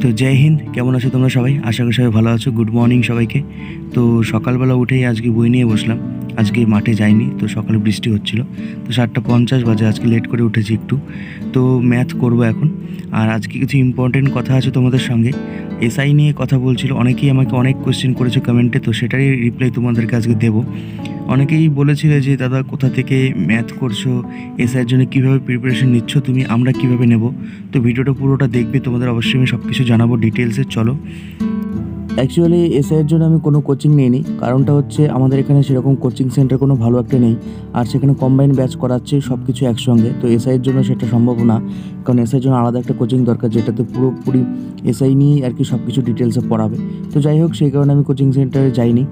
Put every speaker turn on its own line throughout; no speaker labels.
তো জয় হিন্দ, কেমন আছো তোমরা সবাই? আশা করি সবাই ভালো আছো। গুড মর্নিং সবাইকে। তো সকালবেলা উঠেই আজকে বই নিয়ে বসলাম। আজকে মাঠে যাইনি, তো সকালে বৃষ্টি হচ্ছিল, তো 7:50 বাজে। আজকে লেট করে উঠেছি একটু। তো ম্যাথ করব এখন। আর আজকে কিছু ইম্পর্টেন্ট কথা আছে তোমাদের সঙ্গে। এসআই নিয়ে কথা বলছিল, অনেকেই আমাকে অনেক কোয়েশ্চেন করেছো কমেন্টে, তো সেটারই রিপ্লাই তোমাদেরকে আজকে দেবো। অনেকেই বলেছিলে যে দাদা কোথা থেকে ম্যাথ করছো, এসআইয়ের জন্য কীভাবে প্রিপারেশন নিচ্ছ তুমি, আমরা কীভাবে নেব। তো ভিডিওটা পুরোটা দেখবে, তোমাদের অবশ্যই আমি সব কিছু জানাবো ডিটেলসে। চলো। অ্যাকচুয়ালি এসআইয়ের জন্য আমি কোনো কোচিং নিইনি, কারণটা হচ্ছে আমাদের এখানে সেরকম কোচিং সেন্টার কোনো ভালো একটা নেই, আর সেখানে কম্বাইন ব্যাচ করাচ্ছে সব কিছু একসঙ্গে। তো এসআইয়ের জন্য সেটা সম্ভব না, কারণ এসআইয়ের জন্য আলাদা একটা কোচিং দরকার, যেটাতে পুরোপুরি এসআই নিয়েই আর কি সব কিছু ডিটেলসে পড়াবে। তো যাই হোক, সেই কারণে আমি কোচিং সেন্টারে যাইনি।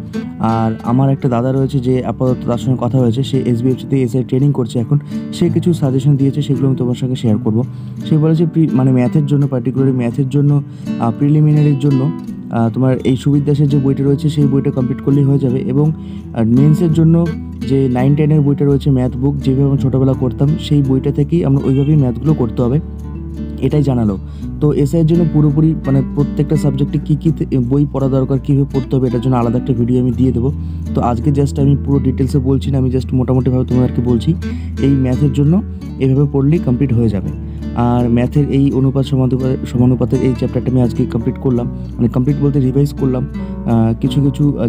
আর আমার একটা দাদা রয়েছে, যে আপাতত তার সঙ্গে কথা হয়েছে, সে এসবিএফসিতে এসআই ট্রেনিং করছে এখন। সে কিছু সাজেশন দিয়েছে, সেগুলো আমি তোমার সঙ্গে শেয়ার করবো। সে বলেছে মানে ম্যাথের জন্য, পার্টিকুলারলি ম্যাথের জন্য, প্রিলিমিনারির জন্য তোমার এই সুবির দাসের যে বইটা রয়েছে সেই বইটা কমপ্লিট করলেই হয়ে যাবে। এবং মেন্সের জন্য যে 9-10 বইটা রয়েছে ম্যাথ বুক, যেভাবে আমি ছোটোবেলা করতাম সেই বইটা থেকেই আমরা ওইভাবেই ম্যাথগুলো করতে হবে, এটাই জানালো। তো এসআইয়ের জন্য পুরোপুরি মানে প্রত্যেকটা সাবজেক্টে কী কী বই পড়া দরকার, কীভাবে পড়তে হবে, এটার জন্য আলাদা একটা ভিডিও আমি দিয়ে দেবো। তো আজকে জাস্ট আমি পুরো ডিটেলসে বলছি না, আমি জাস্ট মোটামুটিভাবে তোমাদেরকে বলছি এই ম্যাথের জন্য এভাবে পড়লেই কমপ্লিট হয়ে যাবে। আর ম্যাথের এই অনুপাত সমানুপাতের এই চ্যাপ্টারটা আমি আজকে কমপ্লিট করলাম, মানে কমপ্লিট বলতে রিভাইজ করলাম। কিছু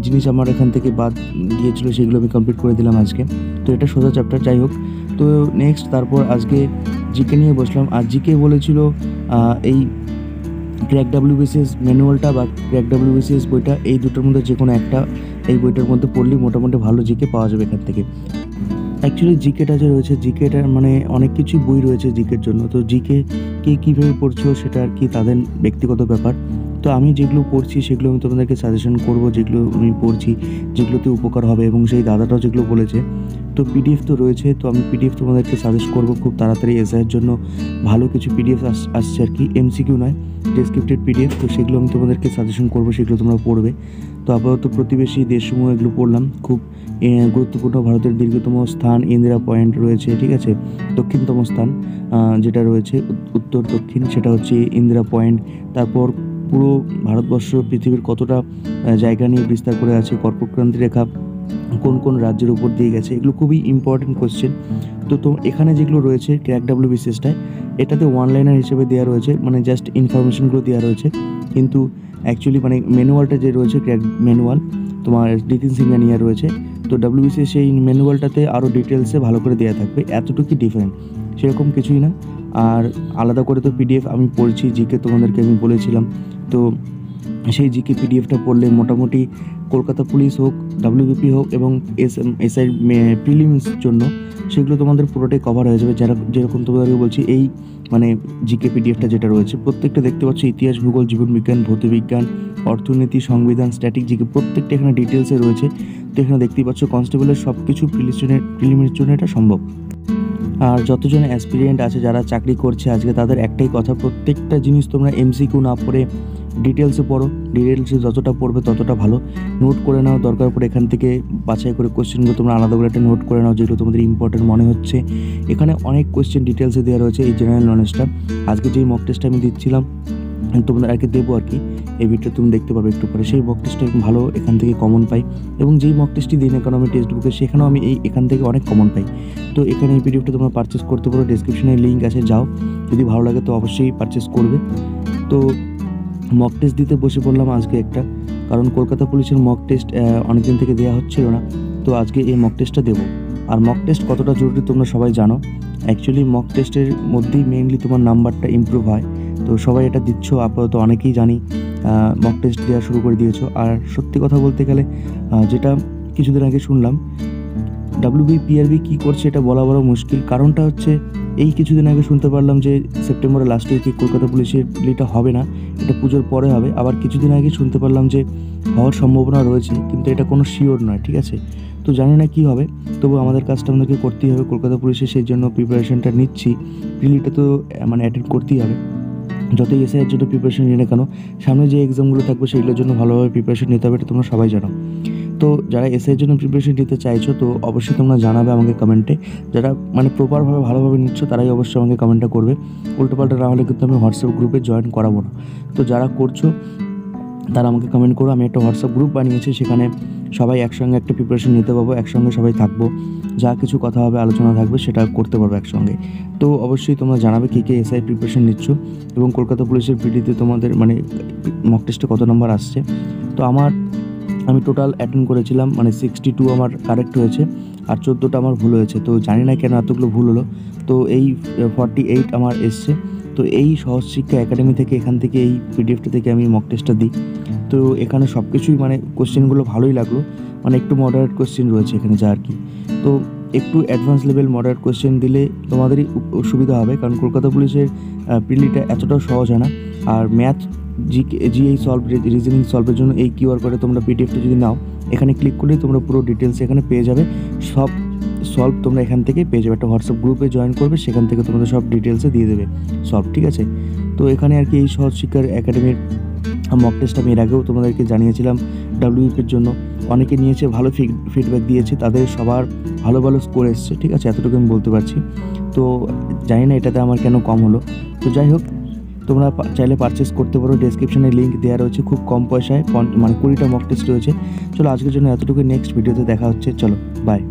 জিনিস আমার এখান থেকে বাদ গিয়েছিলো, সেগুলো আমি কমপ্লিট করে দিলাম আজকে। তো এটা সোজা চ্যাপ্টার। যাই হোক, তো নেক্সট তারপর আজকে জিকে নিয়ে বসলাম। আর জিকে বলেছিল এই ক্র্যাক ডাব্লিউবিসিএস ম্যানুয়ালটা বা ক্র্যাক ডাব্লিউবিসিএস বইটা, এই দুটোর মধ্যে যে কোনো একটা এই বইটার মধ্যে পড়লেই মোটামুটি ভালো জিকে পাওয়া যাবে এখান থেকে। অ্যাকচুয়ালি জিকেটা যে রয়েছে, জিকেটার মানে অনেক কিছুই বই রয়েছে জিকের জন্য। তো জিকে কে কীভাবে পড়ছো সেটা আর কি তাদের ব্যক্তিগত ব্যাপার। তো আমি যেগুলো পড়ছি সেগুলো আমি তোমাদেরকে সাজেশন করব, যেগুলো আমি পড়ছি, যেগুলোতে উপকার হবে। এবং সেই দাদাটাও যেগুলো বলেছে, তো পিডিএফ তো রয়েছে, তো আমি পিডিএফ তোমাদেরকে সাজেস্ট করব খুব তাড়াতাড়ি। এসআইয়ের জন্য ভালো কিছু পিডিএফ আসছে আর কি, এমসিকিউ নয়, ডেসক্রিপটেড পিডিএফ। তো সেগুলো আমি তোমাদেরকে সাজেশন করব, সেগুলো তোমরা পড়বে। তো আপাতত প্রতিবেশী দেশসমূহ এগুলো পড়লাম। খুব গুরুত্বপূর্ণ, ভারতের দীর্ঘতম স্থান ইন্দিরা পয়েন্ট রয়েছে, ঠিক আছে। দক্ষিণতম স্থান যেটা রয়েছে উত্তর দক্ষিণ, সেটা হচ্ছে ইন্দিরা পয়েন্ট। তারপর পুরো ভারতবর্ষ পৃথিবীর কতটা জায়গা নিয়ে বিস্তার করে আছে, কর্কটক্রান্তি রেখা কোন কোন রাজ্যের উপর দিয়ে গেছে, এগুলো খুবই ইম্পর্টেন্ট কোয়েশ্চেন। তো এখানে যেগুলো রয়েছে ক্র্যাক ডাব্লিউবিসিএসটায়, এটাতে ওয়ান লাইনার হিসেবে দেওয়া রয়েছে, মানে জাস্ট ইনফরমেশনগুলো দেওয়া রয়েছে। কিন্তু অ্যাকচুয়ালি মানে ম্যানুয়ালটা যে রয়েছে ক্র্যাক ম্যানুয়াল, তোমার নিতিন সিংহানিয়া রয়েছে। তো ডাব্লিউবিসিএস সেই ম্যানুয়ালটাতে আরও ডিটেলসে ভালো করে দেওয়া থাকবে, এতটুকুই ডিফারেন্ট, সেরকম কিছুই না। আর আলাদা করে তো পিডিএফ আমি পড়ছি, জিকে তোমাদেরকে আমি বলেছিলাম। তো সেই জিকে পিডিএফটা পড়লে মোটামুটি কলকাতা পুলিশ হোক, ডাব্লিউবিপি হোক এবং এসআই প্রিলিমস জন্য সেগুলো তোমাদের পুরোটাই কভার হয়ে যাবে। যেরকম তোমাদেরকে বলছি, এই মানে জিকে পিডিএফটা যেটা রয়েছে প্রত্যেকটা দেখতে পাচ্ছ, ইতিহাস, ভূগোল, জীবনবিজ্ঞান, ভৌতবিজ্ঞান, অর্থনীতি, সংবিধান, স্ট্যাটিক জিকে প্রত্যেকটা এখানে ডিটেলসে রয়েছে। তো এখানে দেখতেই পাচ্ছ কনস্টেবলের সব কিছু প্রিলিমের জন্য এটা সম্ভব। আর যতজন অ্যাসপিরিয়েন্ট আছে যারা চাকরি করছে আজকে, তাদের একটাই কথা, প্রত্যেকটা জিনিস তোমরা এমসিকিউ না পড়ে ডিটেলসে পড়ো। ডিটেলসে যতটা পড়বে ততটা ভালো। নোট করে নাও, দরকার পড়ে এখান থেকে বাছাই করে কোশ্চেনগুলো তোমরা আলাদা করে একটা নোট করে নাও, যেগুলো তোমাদের ইম্পর্টেন্ট মনে হচ্ছে। এখানে অনেক কোশ্চেন ডিটেলসে দেওয়া রয়েছে এই জেনারেল নলেজটা। আজকে যেই মক টেস্টটা আমি দিচ্ছিলাম, তোমাদের আর কি দেবো আর কি, এই ভিডিওটা তুমি দেখতে পারবে একটু পরে। সেই মক টেস্টটা ভালো এখান থেকে কমন পাই, এবং যেই মক টেস্টটি দিই না কেন আমি টেক্সট বুকে, সেখানেও আমি এখান থেকে অনেক কমন পাই। তো এখানে এই পিডিএফটা তোমরা পারচেস করতে পারো, ডেসক্রিপশনে লিঙ্ক আছে, যাও, যদি ভালো লাগে তো অবশ্যই পারচেস করবে। তো মক টেস্ট দিতে বসে পড়লাম আজকে একটা, কারণ কলকাতা পুলিশের মক টেস্ট অনেকদিন থেকে দেওয়া হচ্ছিল না, তো আজকে এই মক টেস্টটা দেবো। আর মক টেস্ট কতটা জরুরি তোমরা সবাই জানো। অ্যাকচুয়ালি মক টেস্টের মধ্যেই মেইনলি তোমার নাম্বারটা ইমপ্রুভ হয়। তো সবাই এটা দিচ্ছ, আপাতত অনেকেই জানি মক টেস্ট দেওয়া শুরু করে দিয়েছো। আর সত্যি কথা বলতে গেলে, যেটা কিছুদিন আগে শুনলাম, ডাব্লিউবিপিআরবি কী করছে এটা বলা বড় মুশকিল। কারণটা হচ্ছে, এই কিছুদিন আগে শুনতে পারলাম যে সেপ্টেম্বরের লাস্ট উইকে কলকাতা পুলিশের প্রিলিটা হবে না, এটা পুজোর পরে হবে। আবার কিছুদিন আগে শুনতে পারলাম যে হওয়ার সম্ভাবনা রয়েছে, কিন্তু এটা কোনো শিওর নয়, ঠিক আছে। তো জানি না কী হবে, তবু আমাদের কাজটা আমাদেরকে করতেই হবে। কলকাতা পুলিশের সেই জন্য প্রিপারেশনটা নিচ্ছি। প্রিলিটা তো মানে অ্যাটেন্ড করতেই হবে, যতই এসআইয়ের জন্য প্রিপারেশন নিই না কেন, সামনে যে এক্সামগুলো থাকবে সেগুলোর জন্য ভালোভাবে প্রিপারেশন নিতে হবে, এটা তোমরা সবাই জানো। তো যারা এসআইয়ের জন্য প্রিপারেশন নিতে চাইছো তো অবশ্যই তোমরা জানাবে আমাকে কমেন্টে। যারা মানে প্রপারভাবে ভালোভাবে নিচ্ছ তারাই অবশ্যই আমাকে কমেন্টটা করবে। উল্টোপাল্টা না হলে কিন্তু আমি হোয়াটসঅ্যাপ গ্রুপে জয়েন করাবো না। তো যারা করছো তারা আমাকে কমেন্ট করো। আমি একটা হোয়াটসঅ্যাপ গ্রুপ বানিয়েছি, সেখানে সবাই একসঙ্গে একটা প্রিপারেশন নিতে পারবো, একসঙ্গে সবাই থাকবো, যা কিছু কথা হবে আলোচনা থাকবে সেটা করতে পারবো একসঙ্গে। তো অবশ্যই তোমরা জানাবে কে কে এসআই প্রিপারেশন নিচ্ছ এবং কলকাতা পুলিশের পিডিতে তোমাদের মানে মক টেস্টে কত নাম্বার আসছে। তো আমি টোটাল অ্যাটেন্ড করেছিলাম মানে 62 আমার কারেক্ট হয়েছে আর 14টা আমার ভুল হয়েছে। তো জানি না কেন এতগুলো ভুল হলো। তো এই 48 আমার এসছে। তো এই সহজ শিক্ষা একাডেমি থেকে এখান থেকে এই পিডিএফটা থেকে আমি মক টেস্টটা দিই। তো এখানে সব কিছুই মানে কোশ্চেনগুলো ভালোই লাগলো, মানে একটু মডারেট কোশ্চেন রয়েছে এখানে যা আর কি। তো একটু অ্যাডভান্স লেভেল মডারেট কোশ্চেন দিলে তোমাদেরই সুবিধা হবে, কারণ কলকাতা পুলিশের প্রিলিটা এতটাও সহজ হয় না। আর ম্যাথ জিএই সলভ রিজনিং সলভের জন্য এই কিউআর কোডে তোমরা পিডিএফটা যদি নাও, এখানে ক্লিক করলেই তোমরা পুরো ডিটেলস এখানে পেয়ে যাবে। সব সলভ তোমরা এখান থেকে পেয়ে যাবে। একটা হোয়াটসঅ্যাপ গ্রুপে জয়েন করবে, সেখান থেকে তোমাদের সব ডিটেলসে দিয়ে দেবে সলভ, ঠিক আছে। তো এখানে আর কি এই সহজ শিক্ষার একাডেমির মক টেস্ট আমি এর আগেও তোমাদেরকে জানিয়েছিলাম ডাব্লিউপির জন্য। অনেকে নিয়েছে, ভালো ফিডব্যাক দিয়েছে, তাদের সবার ভালো ভালো স্কোর এসছে, ঠিক আছে, এতটুকু আমি বলতে পারছি। তো জানি না এটাতে আমার কেন কম হলো। তো যাই হোক, তোমরা চাইলে পারচেস করতে পারো, ডেসক্রিপশনে লিঙ্ক দেওয়া রয়েছে, খুব কম পয়সায় মানে 20টা মক টেস্ট রয়েছে। চলো আজকের জন্য এতটুকু, নেক্সট ভিডিওতে দেখা হচ্ছে, চলো বাই।